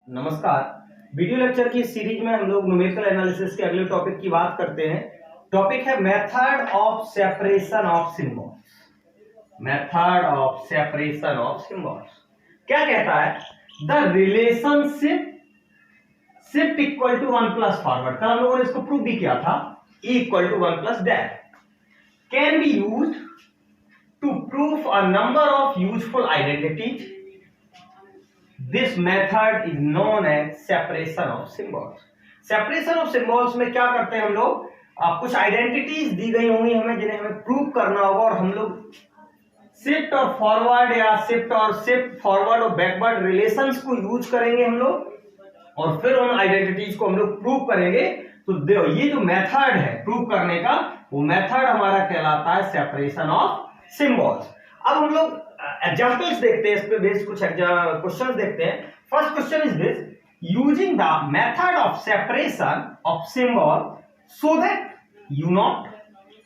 नमस्कार। Video lecture की series में हम लोग न्यूमेरिकल एनालिसिस के अगले टॉपिक की बात करते हैं। टॉपिक है method of separation of symbols. Method of separation of symbols क्या कहता है? The relationship shift equal to 1 plus forward. कल हम लोगों ने इसको प्रूव भी किया था। E equal to 1 plus dash can be used to prove a number of useful identities. This method is known as separation of symbols. Separation of symbols में क्या करते हैं हम लोग? कुछ आइडेंटिटीज दी गई होंगी हमें जिन्हें हमें प्रूव करना होगा और हम लोग शिफ्ट और फॉरवर्ड या शिफ्ट फॉरवर्ड और बैकवर्ड रिलेशंस को यूज करेंगे हम लोग और फिर उन आइडेंटिटीज को हम लोग प्रूव करेंगे। तो ये जो मेथड है प्रूव करने का, वो मेथड हमारा कहलाता है सेपरेशन ऑफ सिंबल्स। अब हम लोग एग्जांपल्स देखते हैं, इस पे बेस्ड कुछ क्वेश्चंस देखते हैं। First question is this: using the method of separation of symbol so that u0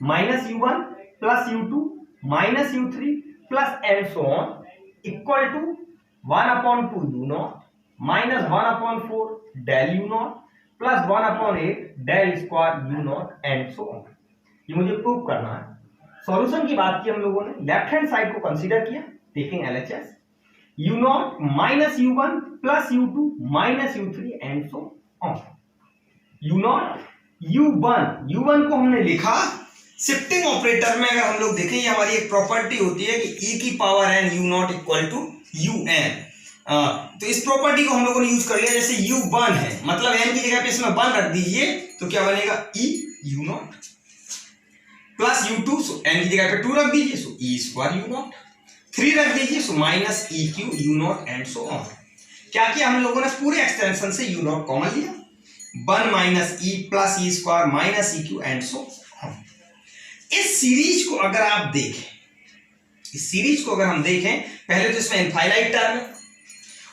minus u1 plus u2 minus u3 plus and so on equal to 1/2 u0 minus 1/4 del u0 plus 1/8 del square u0 and so on. ये मुझे prove करना है। Solution की बात की हम लोगों ने, लेफ्ट हैंड साइड को कंसीडर किया, देखेंगे LHS u0 minus u1 plus u2 minus u3 and so on. u1 को हमने लिखा शिफ्टिंग ऑपरेटर में। अगर हम लोग देखें, ये हमारी एक प्रॉपर्टी होती है कि e की power n u0 equal to un। तो इस प्रॉपर्टी को हम लोगों ने यूज कर लिया। जैसे u1 है, मतलब n की जगह पे इसमें 1 रख दीजिए तो क्या बनेगा e u0 प्लस u2, सो n की जगह पे 2 रख दीजिए, सो e स्क्वायर u0, 3 रख दीजिए, so minus eq u0 and so on. क्या किया हम लोगों ने? पूरे एक्सटेंशन से u0 कॉमन लिया, 1 minus e plus e square minus eq and so on. इस सीरीज को अगर आप देखें, पहले तो इसमें इनफाइनाइट टर्म है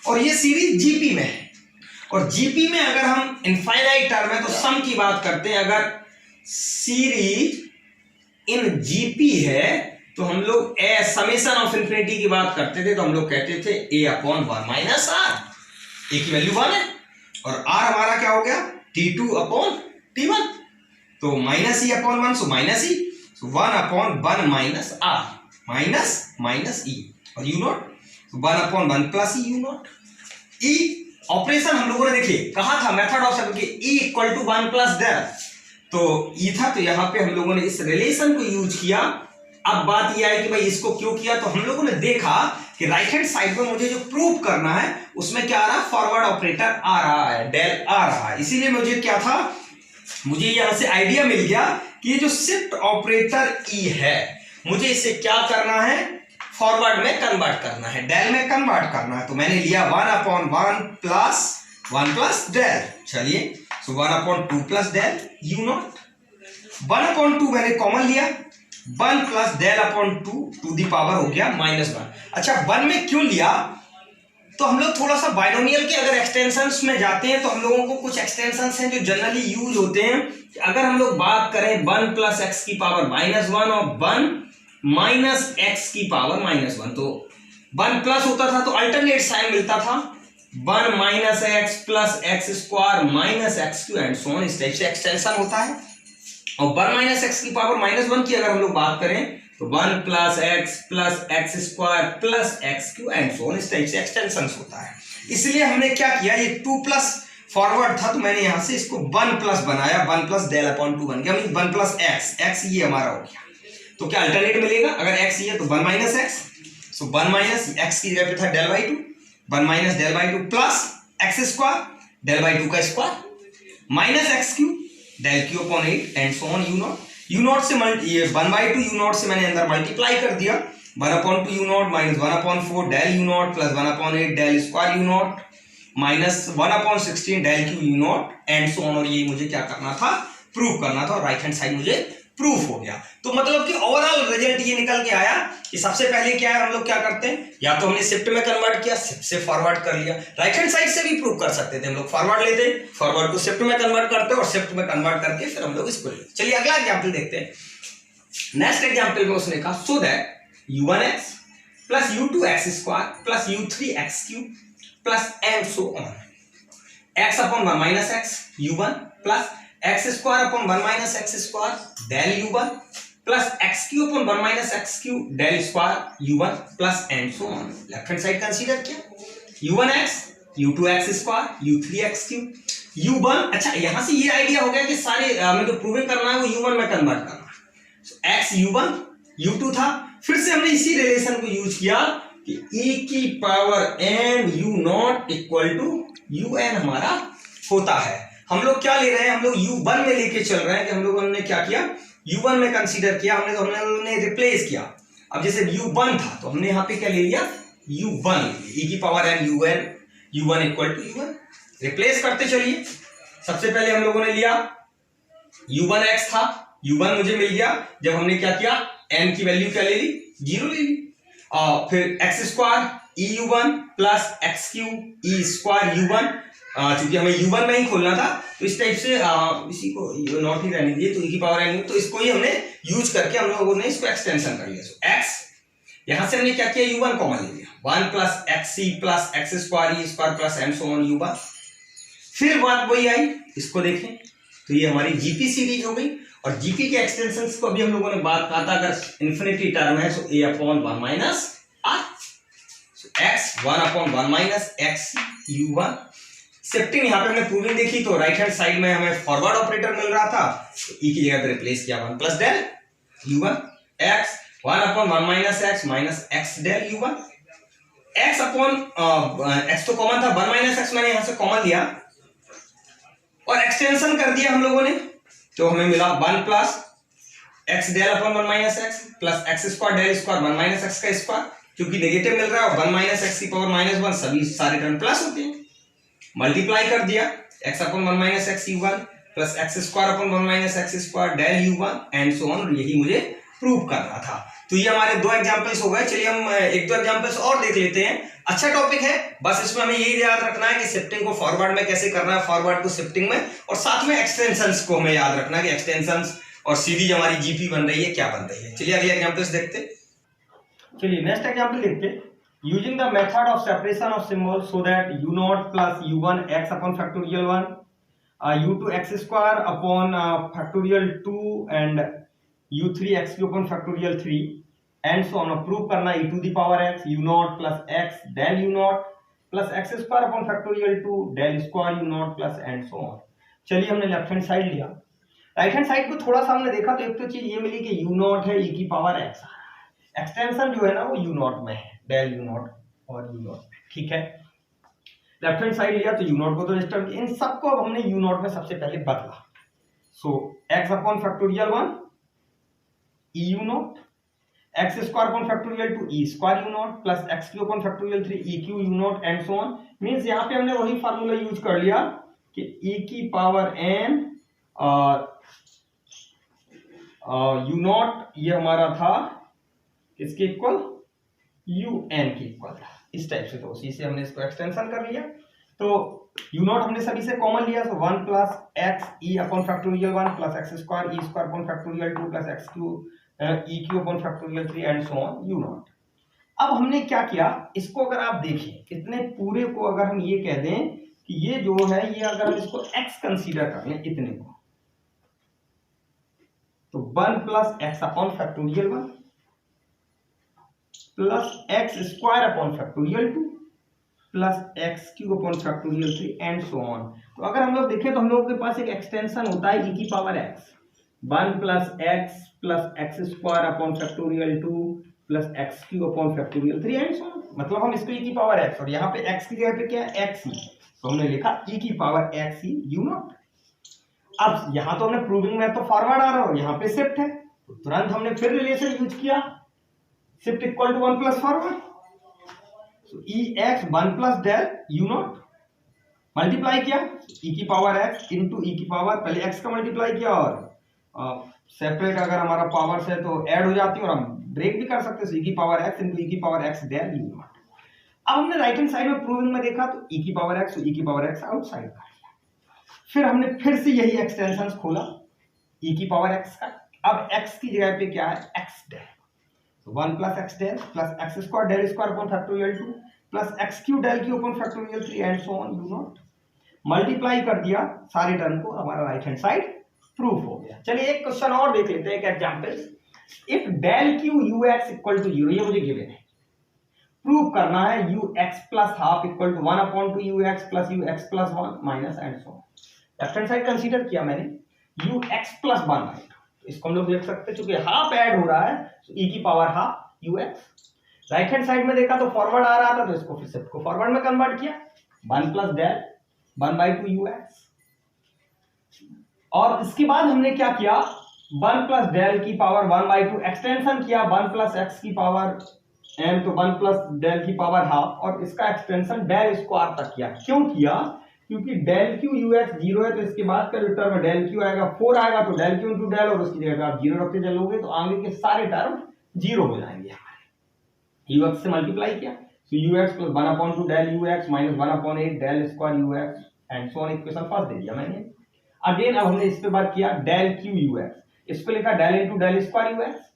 और ये सीरीज जीपी में है। और जीपी में अगर हम इनफाइनाइट टर्म है तो सम की बात करते हैं। अगर सीरीज इन जीपी है तो हम लोग समेशन ऑफ इंफिनिटी की बात करते थे, तो हम लोग कहते थे a/1 माइनस r। a की वैल्यू 1 है और r हमारा क्या हो गया? t2/t1, तो minus e/1, so minus e, सो 1/1 माइनस r माइनस e और u0, तो 1/1 plus e u0। e operation हम लोगों ने देखिए कहा था method of separation e equal to 1 plus del, तो ई था, तो यहां पे हम लोगों ने इस रिलेशन को यूज किया। अब बात यह है कि भाई इसको क्यों किया, तो हम लोगों ने देखा कि राइट हैंड साइड में मुझे जो प्रूव करना है उसमें क्या आ रहा है? फॉरवर्ड ऑपरेटर आ रहा है, डेल आ रहा है। इसीलिए मुझे क्या था, मुझे यहां से आइडिया मिल गया कि ये जो शिफ्ट ऑपरेटर ई है, मुझे इसे क्या करना है? फॉरवर्ड में कन्वर्ट करना है, डेल में कन्वर्ट करना है। तो मैंने लिया 1/1 प्लस डेल। चलिए, सो 1/2 प्लस डेल u0, 1/2 मैंने कॉमन लिया, 1 plus del upon 2 to the power हो गया -1। अच्छा, 1 में क्यों लिया? तो हम लोग थोड़ा सा बाइनोमियल के अगर एक्सटेंशंस में जाते हैं तो हम लोगों को कुछ एक्सटेंशंस हैं जो जनरली यूज होते हैं। अगर हम लोग बात करें 1 प्लस एक्स की पावर -1 और 1 माइनस एक्स की पावर -1, तो 1 प्लस होता था तो अल्टरनेट साइन मिलता था, 1 minus x plus x square minus x Q and so on. इस टाइप से एक्सटेंशन होता है। और 1 माइनस एक्स की पावर -1 की अगर हम लोग बात करें तो 1 plus x square plus x Q and so on. इस टाइप से एक्सटेंशन होता है। इसलिए हमने क्या किया, ये 2 प्लस फॉरवर्ड था तो मैंने यहां से इसको 1 प्लस बनाया, 1 प्लस डेल अपॉन 2 बन गया, 1 प्लस एक्स ये हमारा हो गया। तो क्या अल्टरनेट मिलेगा? अगर एक्स ये है तो 1 minus x, so 1 minus x की जगह पे था del by 2, 1 minus del by 2 plus x square del by 2 का square minus x cube del cube upon 8 and so on. u0 से ये 1/2 u0 से मैंने अंदर मल्टीप्लाई कर दिया, 1/2 u0 minus 1/4 del u0 plus 1/8 del square u0 minus 1/16 del cube u0 and so on. और ये मुझे क्या करना था? प्रूव करना था और राइट हैंड साइड मुझे प्रूफ हो गया। तो मतलब कि ओवरऑल रिजल्ट ये निकल के आया कि सबसे पहले क्या है, हम लोग क्या करते हैं, या तो हमने शिफ्ट में कन्वर्ट किया, शिफ्ट से फॉरवर्ड कर लिया। राइट हैंड साइड से भी प्रूव कर सकते थे, हम लोग फॉरवर्ड लेते, फॉरवर्ड को शिफ्ट में कन्वर्ट करते और शिफ्ट में कन्वर्ट करके फिर हम लोग इसको लेते। चलिए अगला एग्जाम्पल देखते हैं। नेक्स्ट एग्जाम्पल में उसने कहा so that u1x plus u2x square plus u3x cube plus and so on. X upon one minus x u1 plus x square upon one minus x square del u1 plus x cube upon one minus x cube del square u1 plus and so on. Left hand side consider किया u1x u2x square u3x Q u1। अच्छा यहां से ये idea हो गया कि सारे हमें जो प्रूविंग करना है वो u1 में कन्वर्ट करना है। so, x u1 u2 था, फिर से हमने इसी रिलेशन को यूज किया कि e की power n u not equal to un हमारा होता है। हम लोग क्या ले रहे हैं, हम लोग u1 में लेके चल रहे हैं कि हम लोगों ने क्या किया, u1 में कंसीडर किया, हमने रिप्लेस किया। अब जैसे u1 था तो हमने यहाँ पे क्या ले लिया, u1 e की power n u1 equal to u1। Replace करते चलिए। सबसे पहले हम लोगों ने लिया u1x था, u1 मुझे मिल गया जब हमने क्या किया, n की वैल्यू क्या ले ली, 0 ले ली। और फिर x square eu1 plus x Q E square u1, चूंकि हमें u1 में ही खोलना था तो इस टाइप से इसी को नॉट ही रहने दिए, तो e की पावर n, तो इसको ही हमने यूज करके हम लोगों ने इसको एक्सटेंशन कर लिया। सो x यहां से हमने क्या किया, u1 कॉमन ले लिया, 1 plus x C plus x square E square plus and so on u1। फिर बात वही आई, इसको देखें तो ये हमारी जीपी सीरीज हो गई। और जीपी के एक्सटेंशंस को अभी हम लोगों ने बात कहा था, अगर इन्फिनिटी टर्म है तो a upon one minus R, x one upon one minus x u1। Shifting यहाँ पे हमने प्रूविंग देखी तो राइट हैंड साइड में हमें फॉरवर्ड ऑपरेटर मिल रहा था, तो e की जगह पे रिप्लेस किया 1 plus del u1 x 1 upon one minus x del u1 x upon x तो कॉमन था, 1 माइनस एक्स मैंने यहां से कॉमन लिया और एक्सटेंशन कर दिया हम लोगों ने, तो हमें मिला 1 plus x del upon one minus x plus x square del square one minus x का स्क्वायर, क्योंकि नेगेटिव मिल रहा है और 1 माइनस एक्स की पावर माइनस 1 सभी सारे टर्म प्लस होते हैं। मल्टीप्लाई कर दिया x upon one minus x u1 plus x square upon one minus x square del u1 and so on, यही मुझे प्रूव करना था। तो ये हमारे दो एग्जांपल्स हो गए। चलिए हम एक दो एग्जांपल्स और देख लेते हैं। अच्छा टॉपिक है, बस इसमें हमें यही याद रखना है कि शिफ्टिंग को फॉरवर्ड में कैसे करना है, फॉरवर्ड टू शिफ्टिंग में, और साथ में एक्सटेंशंस को हमें याद रखना है कि एक्सटेंशंस और सीरीज हमारी जीपी बन रही है, क्या बन रही है। चलिए अगले एग्जांपल्स देखते हैं। चलिए नेक्स्ट एग्जांपल देखते हैं। Using the method of separation of symbols so that u0 plus u1 x upon factorial 1, u2 x square upon factorial 2 and u3 x cube upon factorial 3 and so on, prove करना e to the power x u0 plus x del u0 plus x square upon factorial 2 del square u0 plus and so on। चलिए हमने left hand side लिया, right hand side को थोड़ा सा हमने देखा तो एक तो चीज ये मिली कि u0 है e की पावर x, एक्सटेंशन जो है ना वो u0 में है, डेल u0 और u0, ठीक है। लेफ्ट हैंड साइड लिया तो u0 को तो डिस्टर्ब, इन सबको अब हमने u0 में सबसे पहले बदला। सो x upon factorial 1 e u0 x square upon factorial 2 e square u0 plus x cube upon factorial 3 e Q u0 and so on. Means यहां पे हमने वही फार्मूला यूज कर लिया कि e की पावर n u0 ये हमारा था इसके इक्वल un के इक्वल था, इस टाइप से। तो उसी से हमने इसको एक्सटेंशन कर लिया। तो u0 हमने सभी से कॉमन लिया, तो 1 plus x E upon factorial 1 plus x square E square upon factorial 2 plus x cube E cube upon factorial 3 and so on u0। अब हमने क्या किया, इसको अगर आप देखें, इतने पूरे को अगर हम ये कह दें कि ये जो है ये अगर हम इसको x कंसीडर कर लें, इतने को, तो 1 plus x upon factorial 1 plus x square upon factorial 2 plus x cube upon factorial 3 and so on. तो अगर हम लोग देखें तो हम लोग के पास एक एक्सटेंशन होता है e की power x, 1 plus x square upon factorial 2 plus x cube upon factorial 3 and so on. मतलब हम इसको e की पावर x, और यहाँ पे x की जगह पे क्या है, x ही, तो हमने लिखा e की पावर x ही u0। अब यहाँ तो हमने प्रूविंग में तो फॉरवर्ड आ रहा है, यहाँ पे शिफ्ट है, तो तुरंत हमने फिर रिलेशन यूज किया, shift equal to 1 plus forward, so E x 1 plus del u0 multiply किया e की पावर x इंटू e की पावर, पहले x का मल्टीप्लाई किया और सेपरेट अगर हमारा पावर्स है तो ऐड हो जाती है और हम ब्रेक भी कर सकते हैं, e की पावर x इंटू e की पावर x डेल u0। अब हमने राइट हैंड साइड में प्रूविंग में देखा तो e की पावर x, e की पावर x आउटसाइड का, फिर हमने फिर से यही एक्सटेंशंस खोला e की पावर x का। अब x की जगह पे क्या है, x डेल, तो 1 plus x del plus x square del square upon factorial 2 plus x cube del cube upon factorial 3 and so on u0 multiply कर दिया सारे टर्म को, हमारा राइट हैंड साइड प्रूफ हो गया। चलिए एक क्वेश्चन और देख लेते हैं, एक example. If del cube u x equal to 0, ये मुझे गिवन है, प्रूव करना है u x plus half equal to 1/2 u x plus u x plus 1 minus and so. Left hand side consider किया मैंने, यू एक्स प्लस 1/2, इसको हम लोग देख सकते हैं चूंकि हाफ ऐड हो रहा है तो ई की power half you x. Right hand side में देखा तो फॉरवर्ड आ रहा था तो इसको फिर से को फॉरवर्ड में कन्वर्ट किया, 1 प्लस डेल 1/2 यू एक्स। और इसके बाद हमने क्या किया, 1 प्लस डेल की पावर 1/2 एक्सटेंशन किया, 1 प्लस एक्स की पावर एम तो 1 प्लस डेल की पावर हाफ, और इसका एक्सटेंशन डेल स्क्वायर तक किया। क्यों किया, क्योंकि डेल क्यू यू एक्स 0 है तो इसके बाद का जो टर्म डेल क्यू आएगा 4 आएगा, तो डेल क्यू इंटू डेल और उसकी जगह आप 0 रखते चलोगे तो आगे के सारे टर्म 0 हो जाएंगे हमारे। यू एक्स से मल्टीप्लाई किया तो u x plus 1/2 del u x minus 1/8 del square u x and so on. Equation first दे दिया मैंने। अगेन अब हमने इस पे बात किया डेल क्यू यू एक्स, इस पे लिखा del into del square u x,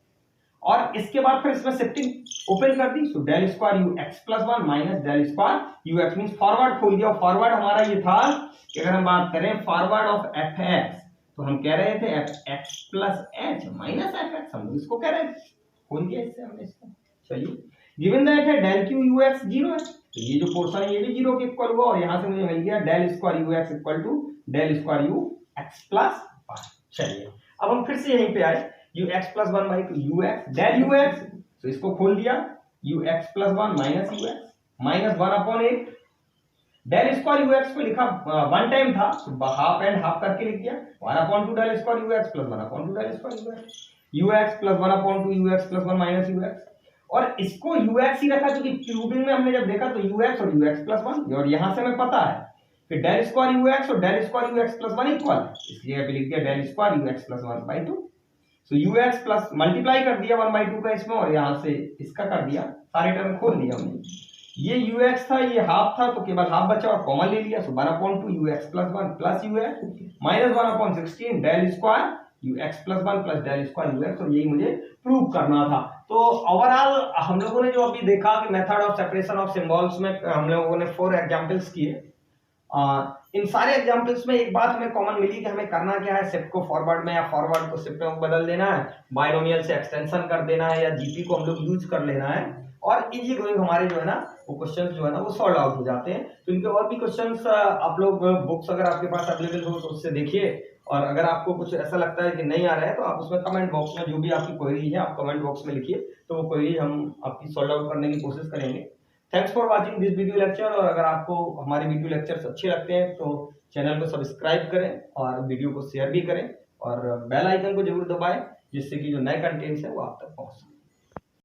और इसके बाद फिर इसमें शिफ्टिंग ओपन कर दी, so del square u x plus 1 minus del square u x, means forward खोल दिया। फॉरवर्ड हमारा ये था कि अगर हम बात करें फॉरवर्ड ऑफ एफ एक्स तो हम कह रहे थे F x plus H minus F x, हम इसको कह रहे थे, खोल दिया इससे हमने इसको। चलिए गिवन दैट है डेल क्यू यू एक्स 0 है तो ये जो पोर्शन है ये भी 0 के इक्वल हुआ, और यहां से मुझे मिल गया del square u x equal to del square u x plus 1। चलिए अब हम फिर से यहीं पे आए, u x plus 1/2 u x del u x, तो इसको खोल दिया u x plus 1 minus u x minus 1/8 del square u x को लिखा 1 टाइम था तो हाफ एंड हाफ करके लिख दिया 1/2 del square u x plus 1/2 del square u x plus 1/2 u x plus 1 minus u x, और इसको you x ही रखा क्योंकि क्यूबिंग में हमने जब देखा तो यू एक्स और यू एक्स प्लस 1, और यहां से हमें पता है कि डेल स्क्वायर यू एक्स और del square u x plus 1 equal है, इसलिए लिख दिया del square u x plus 1/2। So u x plus multiply कर दिया 1/2 का इसमें, और यहां से इसका कर दिया, सारे टर्म खोल दिया हमने। ये यू एक्स था, ये हाफ था तो केवल हाफ बचा और कॉमन ले लिया, so 1/2 u x plus 1 plus u x minus 1/16 del square u x plus 1 plus del square u x, और यही मुझे प्रूव करना था। तो ओवरऑल हम लोगों ने जो अभी देखा कि method of separation of symbols में हम लोगों ने 4 एग्जांपल्स किए। इन सारे एग्जांपल्स में एक बात हमें कॉमन मिली कि हमें करना क्या है, शिफ्ट को फॉरवर्ड में या फॉरवर्ड को शिफ्ट में बदल देना है, बाइनोमियल से एक्सटेंशन कर देना है, या जीपी को हम लोग यूज कर लेना है, और इजी गोइंग हमारे जो है ना वो क्वेश्चंस जो है ना वो सॉल्व आउट हो जाते हैं। तो इनके और भी क्वेश्चंस आप लोग बुक्स अगर आपके पास अवेलेबल हो तो उससे देखिए, और अगर आपको कुछ ऐसा लगता है कि नहीं आ रहा है तो आप उसमें कमेंट बॉक्स में जो भी आपकी क्वेरी है आप कमेंट बॉक्स में लिखिए, तो वो क्वेरी हम आपकी सॉल्व आउट करने की कोशिश करेंगे। Thanks for watching this video lecture, और अगर आपको हमारे वीडियो लेक्चर्स अच्छे लगते हैं तो चैनल को सब्सक्राइब करें और वीडियो को शेयर भी करें, और बेल आइकन को जरूर दबाएं जिससे कि जो नए कंटेंट्स है वो आप तक पहुंच सके।